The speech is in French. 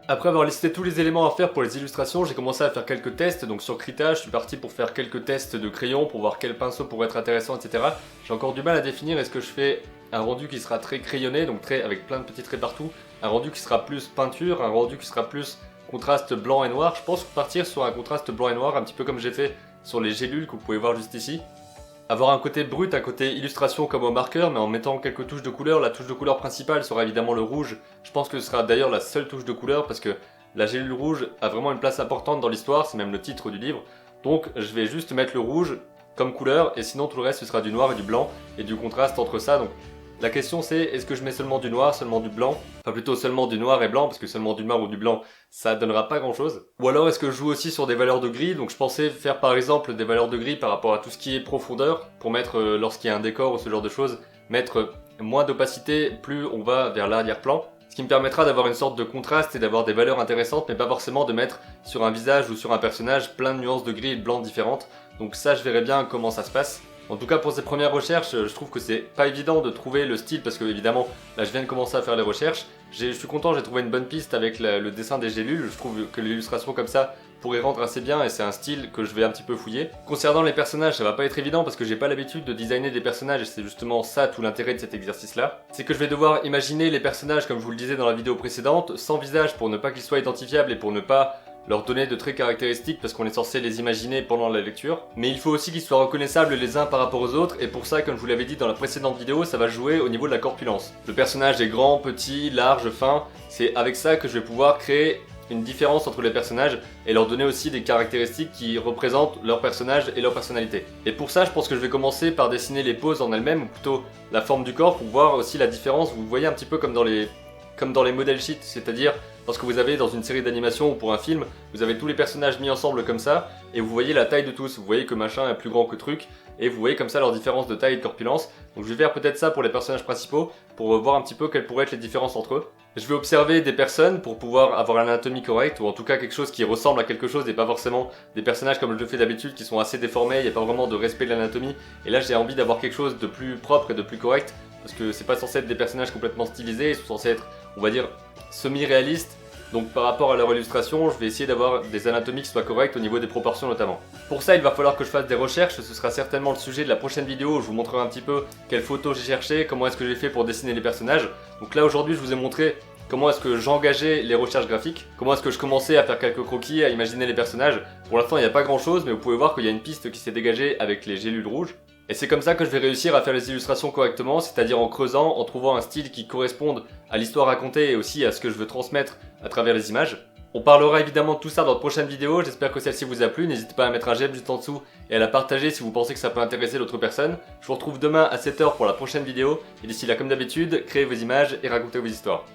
Après avoir listé tous les éléments à faire pour les illustrations, j'ai commencé à faire quelques tests. Donc sur Krita, je suis parti pour faire quelques tests de crayon pour voir quel pinceau pourrait être intéressant, etc. J'ai encore du mal à définir, est-ce que je fais un rendu qui sera très crayonné, donc avec plein de petits traits partout, un rendu qui sera plus peinture, un rendu qui sera plus contraste blanc et noir. Je pense partir sur un contraste blanc et noir, un petit peu comme j'ai fait sur les gélules que vous pouvez voir juste ici. Avoir un côté brut, un côté illustration comme au marqueur, mais en mettant quelques touches de couleur. La touche de couleur principale sera évidemment le rouge. Je pense que ce sera d'ailleurs la seule touche de couleur parce que la gélule rouge a vraiment une place importante dans l'histoire, c'est même le titre du livre. Donc je vais juste mettre le rouge comme couleur et sinon tout le reste ce sera du noir et du blanc et du contraste entre ça. Donc la question c'est, est-ce que je mets seulement du noir, seulement du blanc? Enfin plutôt seulement du noir et blanc, parce que seulement du noir ou du blanc, ça donnera pas grand chose. Ou alors est-ce que je joue aussi sur des valeurs de gris? Donc je pensais faire par exemple des valeurs de gris par rapport à tout ce qui est profondeur, pour mettre, lorsqu'il y a un décor ou ce genre de choses, mettre moins d'opacité, plus on va vers l'arrière-plan. Ce qui me permettra d'avoir une sorte de contraste et d'avoir des valeurs intéressantes, mais pas forcément de mettre sur un visage ou sur un personnage plein de nuances de gris et de blanc différentes. Donc ça je verrai bien comment ça se passe. En tout cas pour ces premières recherches, je trouve que c'est pas évident de trouver le style parce que évidemment là je viens de commencer à faire les recherches. Je suis content, j'ai trouvé une bonne piste avec le dessin des gélules. Je trouve que l'illustration comme ça pourrait rendre assez bien et c'est un style que je vais un petit peu fouiller. Concernant les personnages, ça va pas être évident parce que j'ai pas l'habitude de designer des personnages et c'est justement ça tout l'intérêt de cet exercice là. C'est que je vais devoir imaginer les personnages comme je vous le disais dans la vidéo précédente, sans visage pour ne pas qu'ils soient identifiables et pour ne pas leur donner de traits caractéristiques parce qu'on est censé les imaginer pendant la lecture. Mais il faut aussi qu'ils soient reconnaissables les uns par rapport aux autres et pour ça, comme je vous l'avais dit dans la précédente vidéo, ça va jouer au niveau de la corpulence. Le personnage est grand, petit, large, fin, c'est avec ça que je vais pouvoir créer une différence entre les personnages et leur donner aussi des caractéristiques qui représentent leur personnage et leur personnalité. Et pour ça, je pense que je vais commencer par dessiner les poses en elles-mêmes, ou plutôt la forme du corps pour voir aussi la différence. Vous voyez un petit peu comme dans les model sheets, c'est-à-dire lorsque vous avez dans une série d'animation ou pour un film, vous avez tous les personnages mis ensemble comme ça, et vous voyez la taille de tous, vous voyez que machin est plus grand que truc, et vous voyez comme ça leur différence de taille et de corpulence. Donc je vais faire peut-être ça pour les personnages principaux, pour voir un petit peu quelles pourraient être les différences entre eux. Je vais observer des personnes pour pouvoir avoir l'anatomie correcte, ou en tout cas quelque chose qui ressemble à quelque chose, et pas forcément des personnages comme je le fais d'habitude qui sont assez déformés, il n'y a pas vraiment de respect de l'anatomie, et là j'ai envie d'avoir quelque chose de plus propre et de plus correct, parce que c'est pas censé être des personnages complètement stylisés, ils sont censés être, on va dire, semi-réalistes. Donc par rapport à leur illustration, je vais essayer d'avoir des anatomies qui soient correctes au niveau des proportions notamment. Pour ça, il va falloir que je fasse des recherches, ce sera certainement le sujet de la prochaine vidéo où je vous montrerai un petit peu quelles photos j'ai cherché, comment est-ce que j'ai fait pour dessiner les personnages. Donc là aujourd'hui, je vous ai montré comment est-ce que j'engageais les recherches graphiques, comment est-ce que je commençais à faire quelques croquis, à imaginer les personnages. Pour l'instant, il n'y a pas grand chose, mais vous pouvez voir qu'il y a une piste qui s'est dégagée avec les gélules rouges. Et c'est comme ça que je vais réussir à faire les illustrations correctement, c'est-à-dire en creusant, en trouvant un style qui corresponde à l'histoire racontée et aussi à ce que je veux transmettre à travers les images. On parlera évidemment de tout ça dans de prochaines vidéos, j'espère que celle-ci vous a plu, n'hésitez pas à mettre un j'aime juste en dessous et à la partager si vous pensez que ça peut intéresser d'autres personnes. Je vous retrouve demain à 7 h pour la prochaine vidéo, et d'ici là comme d'habitude, créez vos images et racontez vos histoires.